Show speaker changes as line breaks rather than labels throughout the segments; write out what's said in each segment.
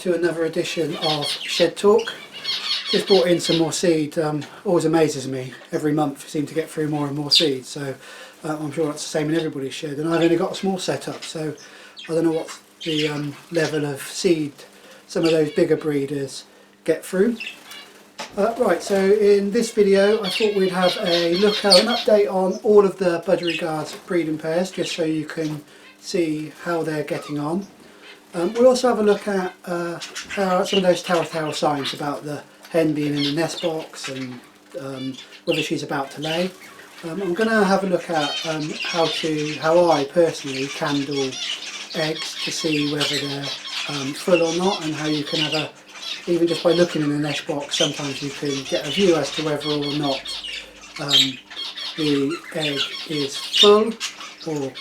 to another edition of Shed Talk. Just brought in some more seed. Always amazes me, every month I seem to get through more and more seeds, so I'm sure that's the same in everybody's shed, and I've only got a small setup, so I don't know what the level of seed some of those bigger breeders get through. Right, so in this video I thought we'd have a look at an update on all of the Budgerigar's breeding pairs, just so you can see how they're getting on. We'll also have a look at how some of those telltale signs about the hen being in the nest box and whether she's about to lay. I'm going to have a look at how I personally candle eggs to see whether they're full or not, and how you can have even just by looking in the nest box, sometimes you can get a view as to whether or not the egg is full or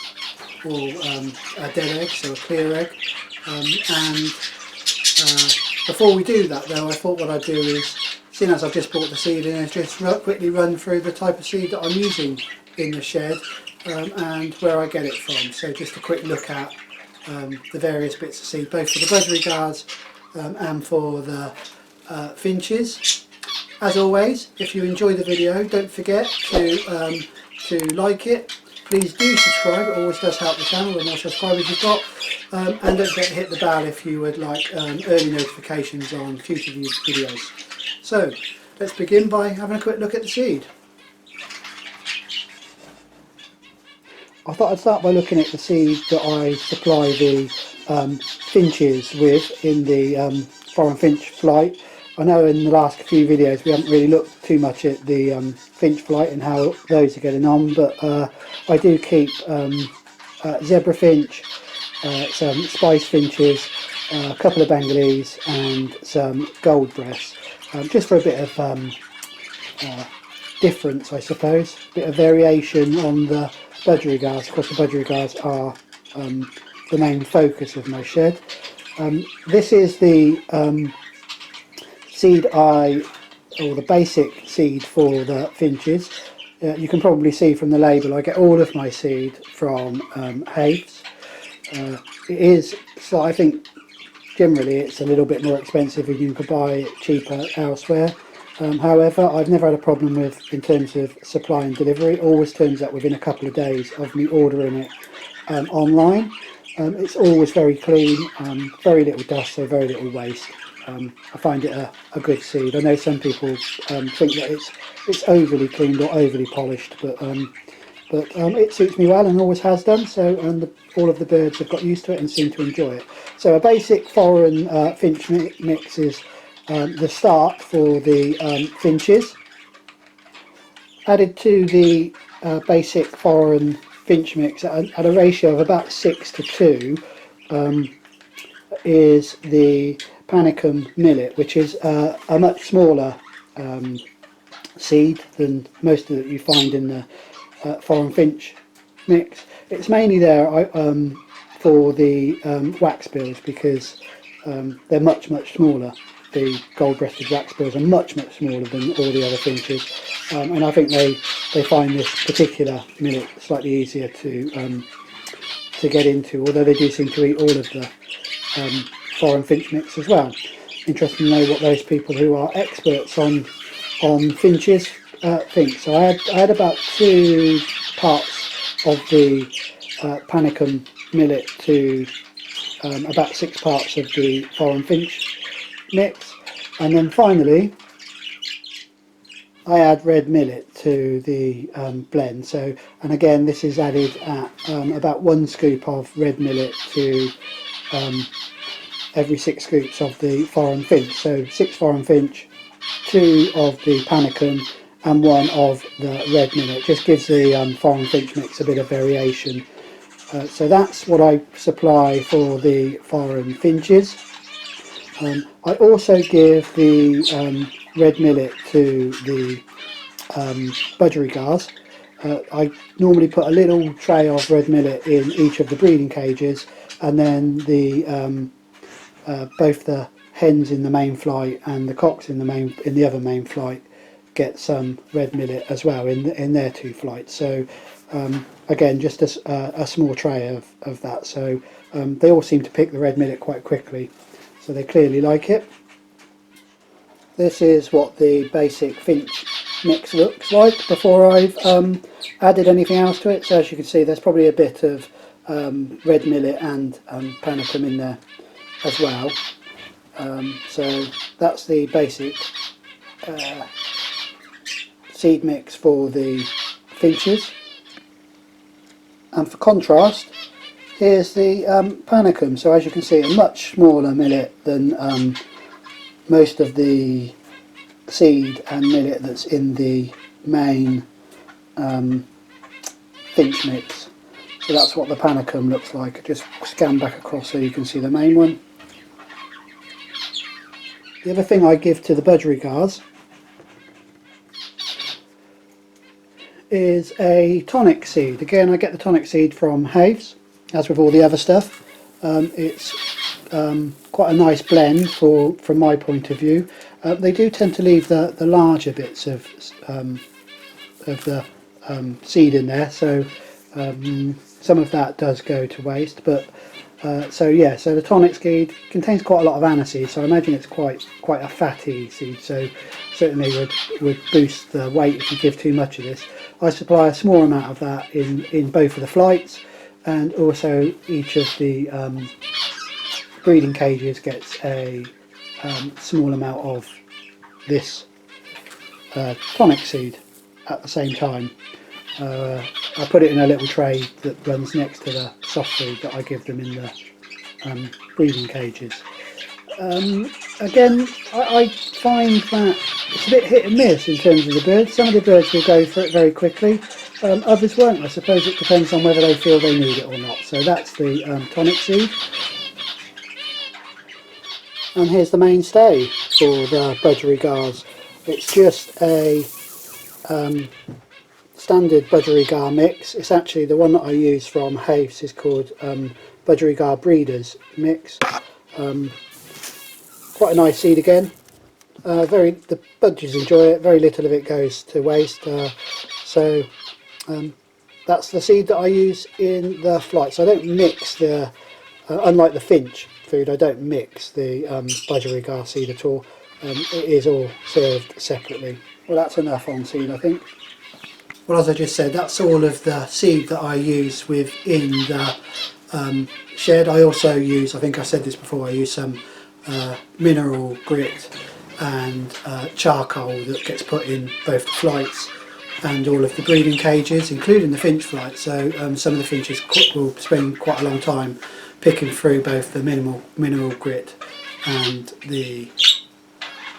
a dead egg, so a clear egg. Before we do that though, I thought what I'd do is, seeing as I've just brought the seed in, is just quickly run through the type of seed that I'm using in the shed and where I get it from. So just a quick look at the various bits of seed, both for the Budgerigars and for the Finches. As always, if you enjoy the video, don't forget to like it. Please do subscribe, it always does help the channel, the more subscribers you've got. And don't forget to hit the bell if you would like early notifications on future videos. So, let's begin by having a quick look at the seed. I thought I'd start by looking at the seed that I supply the Finches with in the foreign Finch flight. I know in the last few videos we haven't really looked too much at the Finch flight and how those are getting on, but I do keep Zebra Finch, some Spice Finches, a couple of Bengalese and some Gold Breasts, just for a bit of difference, I suppose, a bit of variation on the Budgerigars. Of course the Budgerigars are the main focus of my shed. This is the seed or the basic seed for the Finches. You can probably see from the label I get all of my seed from Haves. It is, so I think generally it's a little bit more expensive and you can buy it cheaper elsewhere. However, I've never had a problem with in terms of supply and delivery. It always turns up within a couple of days of me ordering it online. It's always very clean, very little dust, so very little waste. I find it a good seed. I know some people think that it's overly cleaned or overly polished, but it suits me well and always has done. So, and all of the birds have got used to it and seem to enjoy it. So a basic foreign Finch mix is the start for the Finches. Added to the basic foreign Finch mix at a ratio of about 6:2 is the Panicum millet, which is a much smaller seed than most of that you find in the foreign Finch mix. It's mainly there for the wax bills, because they're much smaller. The gold-breasted wax bills are much smaller than all the other Finches, and I think they find this particular millet slightly easier to get into, although they do seem to eat all of the foreign Finch mix as well. Interesting to know what those people who are experts on Finches think. So I had about 2 parts of the Panicum millet to about 6 parts of the foreign Finch mix, and then finally I add red millet to the blend. So, and again this is added at about 1 scoop of red millet to every 6 scoops of the foreign Finch. So 6 foreign Finch, 2 of the Panicum and 1 of the red millet. Just gives the foreign Finch mix a bit of variation. So that's what I supply for the foreign Finches. I also give the red millet to the Budgerigars. I normally put a little tray of red millet in each of the breeding cages, and then the both the hens in the main flight and the cocks in the other main flight get some red millet as well in their 2 flights. So again, just a small tray of that. So they all seem to pick the red millet quite quickly. so they clearly like it. This is what the basic Finch mix looks like before I've added anything else to it. So as you can see, there's probably a bit of red millet and panicum in there as well. So that's the basic seed mix for the finches. And for contrast, here's the panicum. So as you can see, a much smaller millet than most of the seed and millet that's in the main Finch mix. So that's what the panicum looks like. Just scan back across so you can see the main one. The other thing I give to the Budgerigars is a tonic seed. Again, I get the tonic seed from Haves, as with all the other stuff. It's quite a nice blend from my point of view. They do tend to leave the larger bits of the seed in there, so some of that does go to waste. But so the tonic seed contains quite a lot of aniseed, so I imagine it's quite a fatty seed, so certainly would boost the weight if you give too much of this. I supply a small amount of that in both of the flights, and also each of the breeding cages gets a small amount of this tonic seed at the same time. I put it in a little tray that runs next to the soft food that I give them in the breeding cages. Again, I find that it's a bit hit and miss in terms of the birds. Some of the birds will go for it very quickly, others won't. I suppose it depends on whether they feel they need it or not. So that's the tonic seed. And here's the mainstay for the Budgerigars. It's just a standard Budgerigar mix. It's actually the one that I use from Haves is called Budgerigar Breeders Mix. Quite a nice seed again. The budgies enjoy it. Very little of it goes to waste. So that's the seed that I use in the flight. So I don't mix the, unlike the Finch food, I don't mix the Budgerigar seed at all. It is all served separately. Well, that's enough on seed, I think. Well, as I just said, that's all of the seed that I use within the shed. I also use, I think I said this before, I use some mineral grit and charcoal that gets put in both the flights and all of the breeding cages, including the Finch flight. So some of the finches will spend quite a long time picking through both the mineral grit and the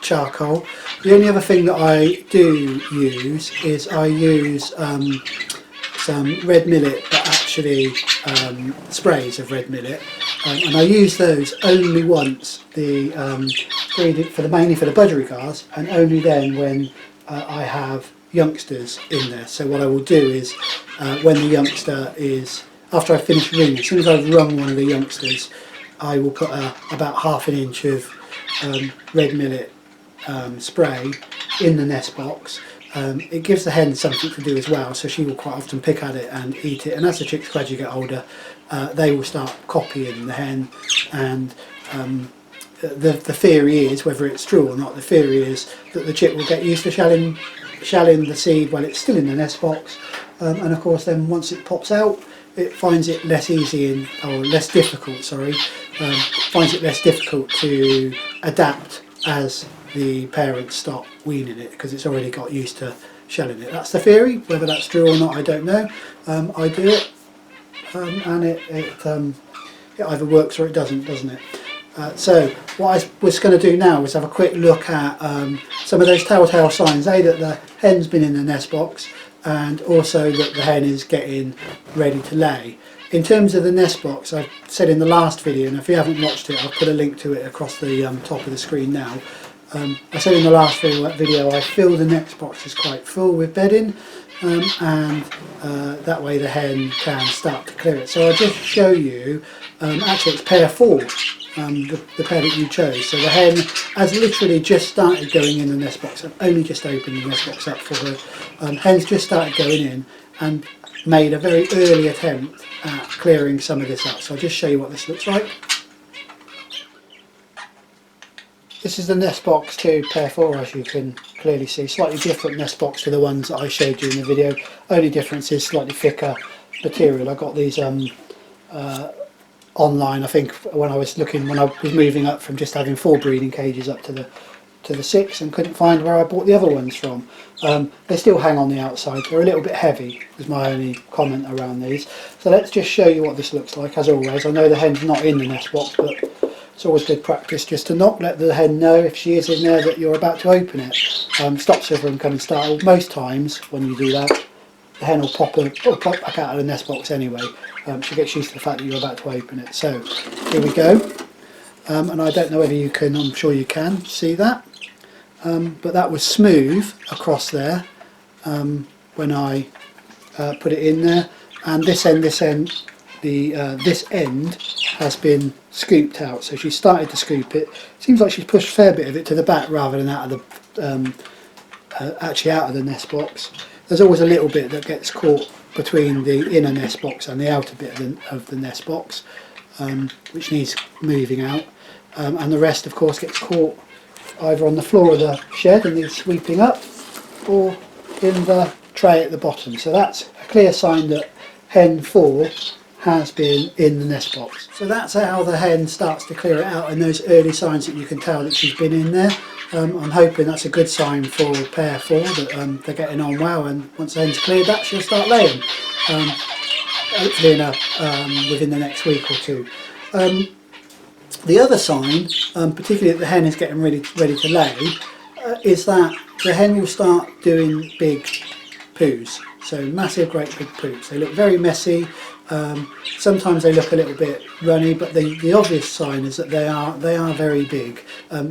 charcoal. The only other thing that I do use is I use some red millet, but actually sprays of red millet, and I use those only once mainly for the Budgerigars, and only then when I have youngsters in there. So what I will do is when the youngster is, after I finish ringing, as soon as I've rung one of the youngsters, I will put about ½ an inch of red millet spray in the nest box. It gives the hen something to do as well, so she will quite often pick at it and eat it, and as the chicks gradually get older, they will start copying the hen. And the theory is, whether it's true or not, the theory is that the chick will get used to shelling the seed while it's still in the nest box, and of course then once it pops out, it finds it less difficult to adapt as the parents stop weaning it, because it's already got used to shelling it. That's the theory. Whether that's true or not, I don't know. I do it, and it either works or it doesn't it? So what I was going to do now is have a quick look at some of those telltale signs, that the hen's been in the nest box, and also that the hen is getting ready to lay. In terms of the nest box, I said in the last video, and if you haven't watched it, I'll put a link to it across the top of the screen now. I said in the last video I feel the nest box is quite full with bedding, and that way the hen can start to clear it. So I'll just show you, actually it's pair 4, the pair that you chose. So the hen has literally just started going in the nest box. I've only just opened the nest box up for her. Hen's just started going in and made a very early attempt at clearing some of this up. So I'll just show you what this looks like. This is the nest box to pair 4, as you can clearly see. Slightly different nest box to the ones that I showed you in the video. Only difference is slightly thicker material. I got these online, I think, when I was moving up from just having 4 breeding cages up to the 6, and couldn't find where I bought the other ones from. They still hang on the outside. They're a little bit heavy, is my only comment around these. So let's just show you what this looks like. As always, I know the hen's not in the nest box, but it's always good practice just to let the hen know, if she is in there, that you're about to open it. Stops her from coming startled. Most times when you do that, the hen will pop back out of the nest box anyway. She gets used to the fact that you're about to open it. So here we go. And I don't know whether you can, I'm sure you can see that. But that was smooth across there when I put it in there, and this end has been scooped out. So she started to scoop it. Seems like she's pushed a fair bit of it to the back rather than out of the actually out of the nest box. There's always a little bit that gets caught between the inner nest box and the outer bit of the nest box, which needs moving out, and the rest of course gets caught either on the floor of the shed and needs sweeping up, or in the tray at the bottom. So that's a clear sign that hen 4 has been in the nest box. So that's how the hen starts to clear it out, and those early signs that you can tell that she's been in there. I'm hoping that's a good sign for pair 4, that they're getting on well, and once the hen's cleared that, she'll start laying, hopefully within the next week or 2. The other sign, particularly that the hen is getting ready to lay, is that the hen will start doing big poos. So massive, great big poops. They look very messy. Sometimes they look a little bit runny, but the obvious sign is that they are very big. I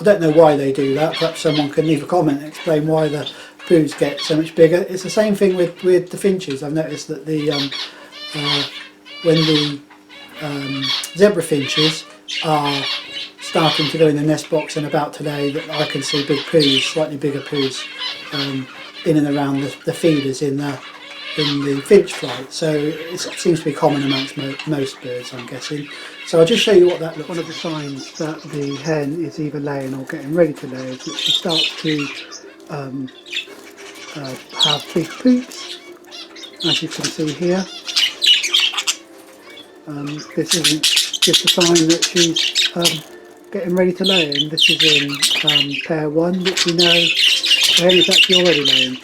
don't know why they do that. Perhaps someone can leave a comment and explain why the poos get so much bigger. It's the same thing with the finches. I've noticed that when the zebra finches are starting to go in the nest box and about to lay, that I can see big poos, slightly bigger poos, in and around the feeders in the finch flight. So it seems to be common amongst most birds, I'm guessing. So I'll just show you what that looks like. One of the signs that the hen is either laying or getting ready to lay is that she starts to have big poops, as you can see here. This isn't just a sign that she's getting ready to lay in. This is in pair 1, which we know the hen is actually already laying.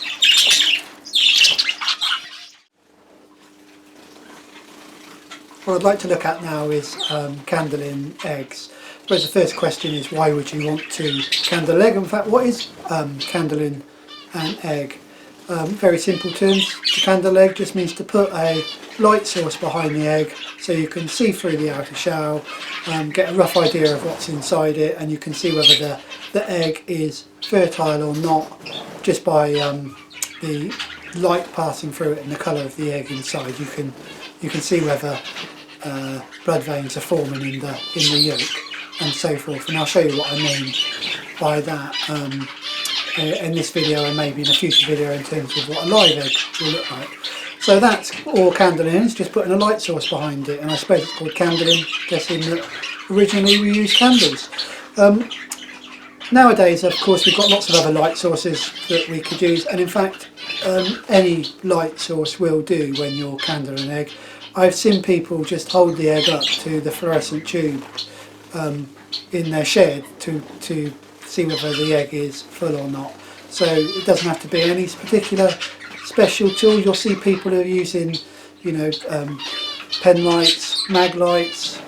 What I'd like to look at now is candling eggs. I suppose the first question is, why would you want to candle an egg? In fact, what is candling an egg? Very simple terms. To candle egg just means to put a light source behind the egg so you can see through the outer shell, get a rough idea of what's inside it, and you can see whether the egg is fertile or not just by the light passing through it and the colour of the egg inside. You can see whether blood veins are forming in the yolk and so forth, and I'll show you what I mean by that in this video and maybe in a future video in terms of what a live egg will look like. So that's all candling is, just putting a light source behind it, and I suppose it's called candling, guessing that originally we used candles. Nowadays, of course, we've got lots of other light sources that we could use, and in fact any light source will do when you're candling an egg. I've seen people just hold the egg up to the fluorescent tube in their shed to see whether the egg is full or not. So it doesn't have to be any particular special tool. You'll see people who are using, pen lights, mag lights,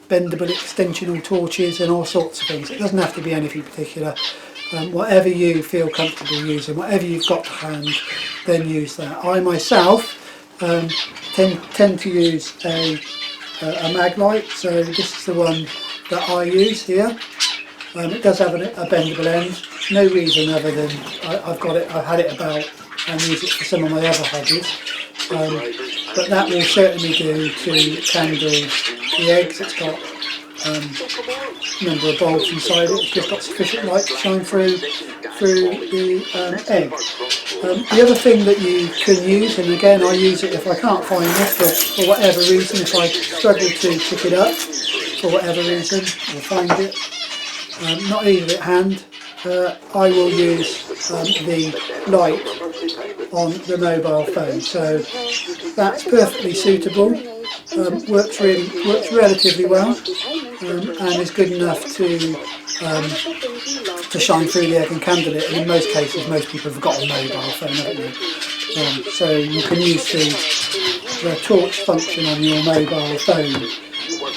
bendable extensional torches and all sorts of things. It doesn't have to be anything particular. Whatever you feel comfortable using, whatever you've got to hand, then use that. I myself tend to use a mag light, so this is the one that I use here. It does have a bendable end. No reason other than I've had it about and use it for some of my other hobbies. But that will certainly do to candle the eggs. It's got a number of bulbs inside it. It's just got sufficient light to shine through the egg. The other thing that you can use, and again I use it if I can't find it for whatever reason, if I struggle to pick it up for whatever reason or find it, not easily at hand, I will use the light on the mobile phone. So that's perfectly suitable. Works relatively well, and is good enough to shine through the egg and candle it. And in most cases, most people have got a mobile phone, haven't they? So you can use the torch function on your mobile phone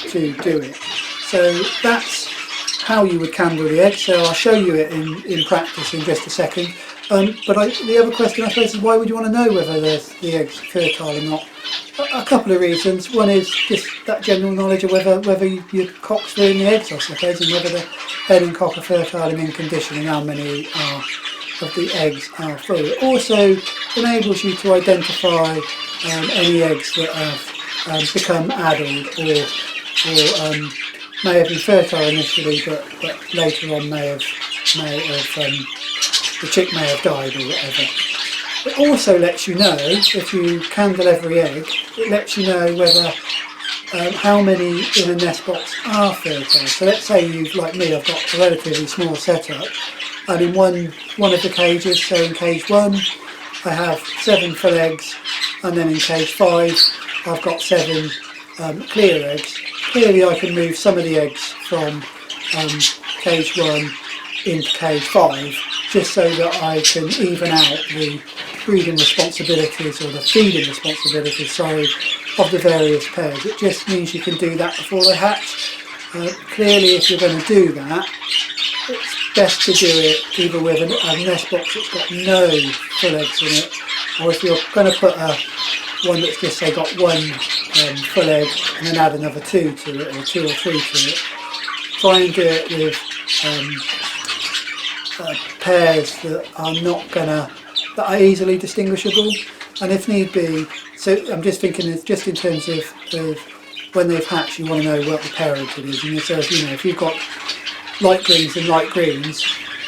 to do it. So that's how you would candle the egg. So I'll show you it in practice in just a second. But the other question I suppose is, why would you want to know whether the egg's fertile or not? A couple of reasons. One is just that general knowledge of whether your cock's laying the eggs, I suppose, and whether the hen and cock are fertile and in condition, and how many of the eggs are full. It also enables you to identify any eggs that have become addled or may have been fertile initially, but later on may have the chick may have died or whatever. It also lets you know, if you candle every egg, it lets you know whether how many in a nest box are fertile. So let's say you've, like me, I've got a relatively small setup, and in one of the cages, so in cage 1 I have 7 full eggs, and then in cage 5 I've got 7 clear eggs. Clearly I can move some of the eggs from cage 1 into cage 5, just so that I can even out the breeding responsibilities, or the feeding responsibilities, sorry, of the various pairs. It just means you can do that before they hatch. Clearly, if you're going to do that, it's best to do it either with a nest box that's got no full eggs in it, or if you're going to put one that's just, say, got 1 full egg and then add another 2 to it, or 2 or 3 to it, try and do it with pairs that are easily distinguishable, and if need be. So I'm just thinking, just in terms of when they've hatched, you want to know what the parent it is. And so if you've got light greens and light greens,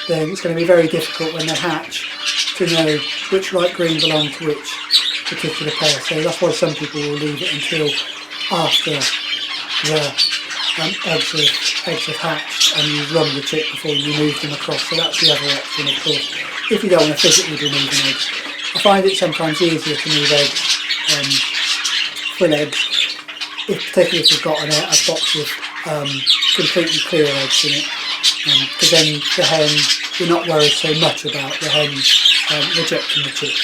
then it's going to be very difficult when they hatch to know which light green belong to which particular pair. So that's why some people will leave it until after the eggs have hatched, and you run the chick before you move them across. So that's the other option, of course, if you don't want to physically be moving eggs. I find it sometimes easier to move eggs, full eggs, particularly if you've got a box with completely clear eggs in it, because then the hen, you're not worried so much about the hen rejecting the chick.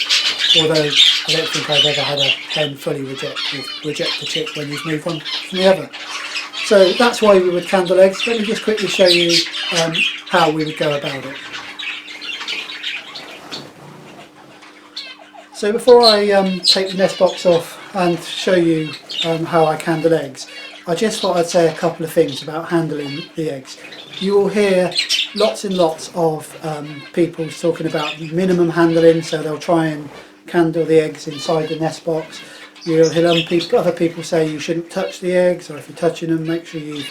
Although I don't think I've ever had a hen fully reject the chick when you've moved one from the other. So that's why we would candle eggs. Let me just quickly show you how we would go about it. So before I take the nest box off and show you how I candle eggs, I just thought I'd say a couple of things about handling the eggs. You will hear lots and lots of people talking about minimum handling, so they'll try and candle the eggs inside the nest box. You'll hear other people say you shouldn't touch the eggs, or if you're touching them, make sure you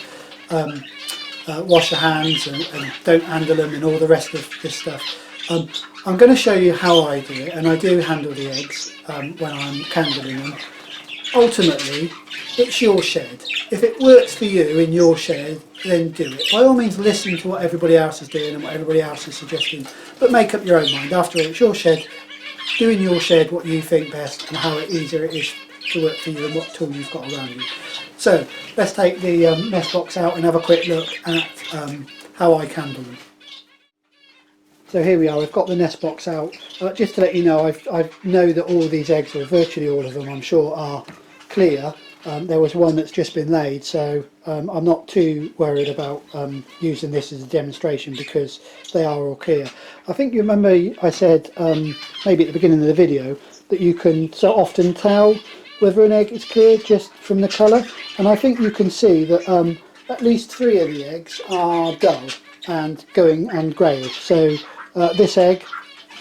wash your hands and don't handle them, and all the rest of this stuff. I'm going to show you how I do it, and I do handle the eggs when I'm candling them. Ultimately, it's your shed. If it works for you in your shed, then do it. By all means, listen to what everybody else is doing and what everybody else is suggesting, but make up your own mind. After all, it's your shed. Do in your shed what you think best and how easier it is to work for you, and what tool you've got around you. So let's take the nest box out and have a quick look at how I candle them. So here we are, I've got the nest box out. Just to let you know, I know that all these eggs, or virtually all of them I'm sure, are clear. There was one that's just been laid, so I'm not too worried about using this as a demonstration because they are all clear. I think you remember I said maybe at the beginning of the video that you can so often tell whether an egg is clear just from the colour, and I think you can see that at least 3 of the eggs are dull and going and greyish. So this egg,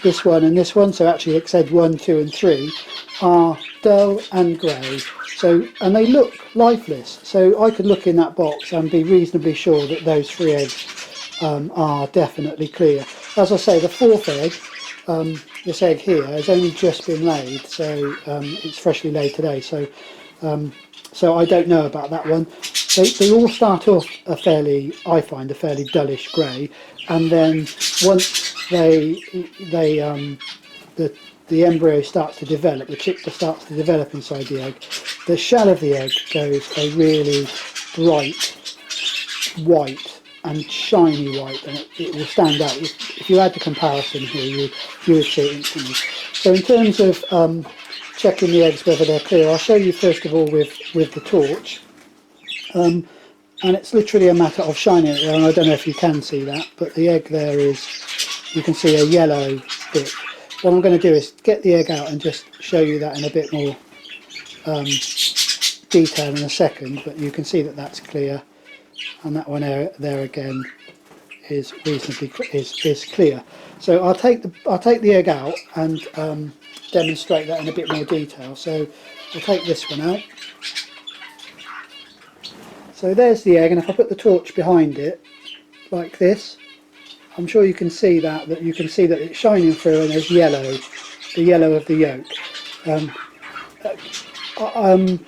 this one and this one, so actually egg 1, 2 and 3 are dull and grey. So, and they look lifeless, so I could look in that box and be reasonably sure that those 3 eggs are definitely clear. As I say, the 4th egg, this egg here, has only just been laid, so it's freshly laid today, so so I don't know about that one. they all start off I find a fairly dullish grey, and then once the embryo starts to develop, the chick starts to develop inside the egg, the shell of the egg goes a really bright white and shiny white, and it will stand out. If you had the comparison here, you would see it instantly. So in terms of checking the eggs whether they're clear, I'll show you first of all with the torch. And it's literally a matter of shining it there, and I don't know if you can see that, but the egg there is, you can see a yellow bit. What I'm going to do is get the egg out and just show you that in a bit more detail in a second, but you can see that that's clear, and that one there again is reasonably is clear. So I'll take the egg out and demonstrate that in a bit more detail. So I'll take this one out. So there's the egg, and if I put the torch behind it like this, I'm sure you can see that it's shining through, and there's yellow, the yellow of the yolk.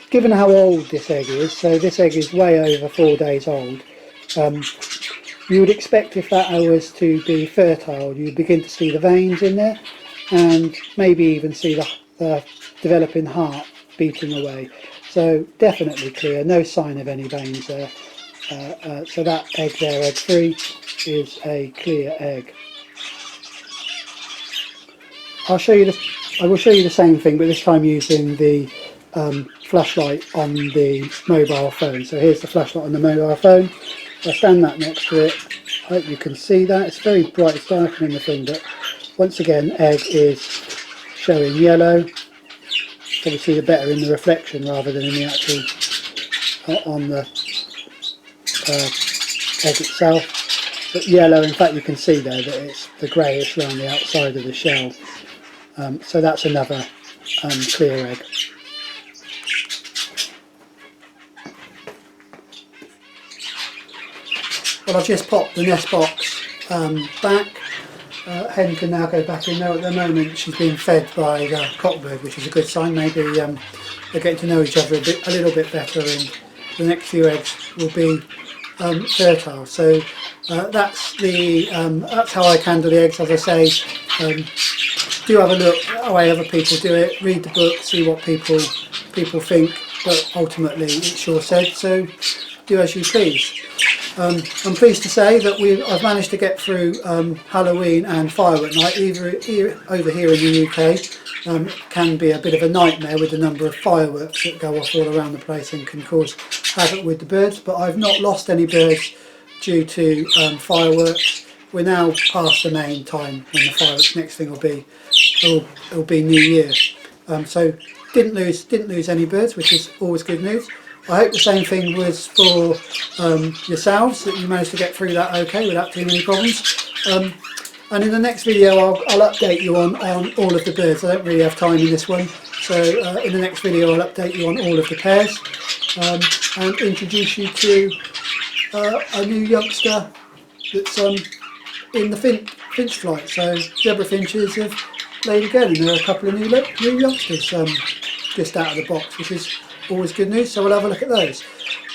Given how old this egg is, so this egg is way over 4 days old, you would expect if that was to be fertile, you'd begin to see the veins in there, and maybe even see the developing heart beating away. So definitely clear, no sign of any veins there. So that egg there, egg 3, is a clear egg. I will show you the same thing, but this time using the flashlight on the mobile phone. So here's the flashlight on the mobile phone. I stand that next to it. I hope you can see that. It's very bright, it's darkening the thing, but once again, egg is showing yellow. Probably see the better in the reflection rather than in the actual on the egg itself. But yellow, in fact, you can see there that it's the greyish around the outside of the shell. So that's another clear egg. Well, I've just popped the nest box back. Hen can now go back in there. At the moment she's being fed by the cockbird, which is a good sign. Maybe they're getting to know each other a little bit better, and the next few eggs will be fertile. So that's how I handle the eggs. As I say, do have a look at the way other people do it, read the book, see what people think, but ultimately it's your said, so do as you please. I'm pleased to say that I've managed to get through Halloween and firework night. Over here in the UK can be a bit of a nightmare with the number of fireworks that go off all around the place and can cause havoc with the birds, but I've not lost any birds due to fireworks. We're now past the main time when the fireworks, next thing will be New Year. So didn't lose any birds, which is always good news. I hope the same thing was for yourselves, that you managed to get through that okay without too many problems. And in the next video I'll update you on all of the birds. I don't really have time in this one, so in the next video I'll update you on all of the pairs and introduce you to a new youngster that's in the Finch flight. So zebra finches have laid again, and there are a couple of new youngsters just out of the box, which is always good news, so we'll have a look at those.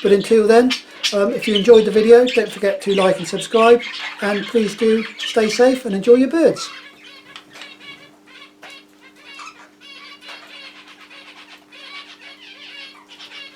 But until then, if you enjoyed the video, don't forget to like and subscribe, and please do stay safe and enjoy your birds.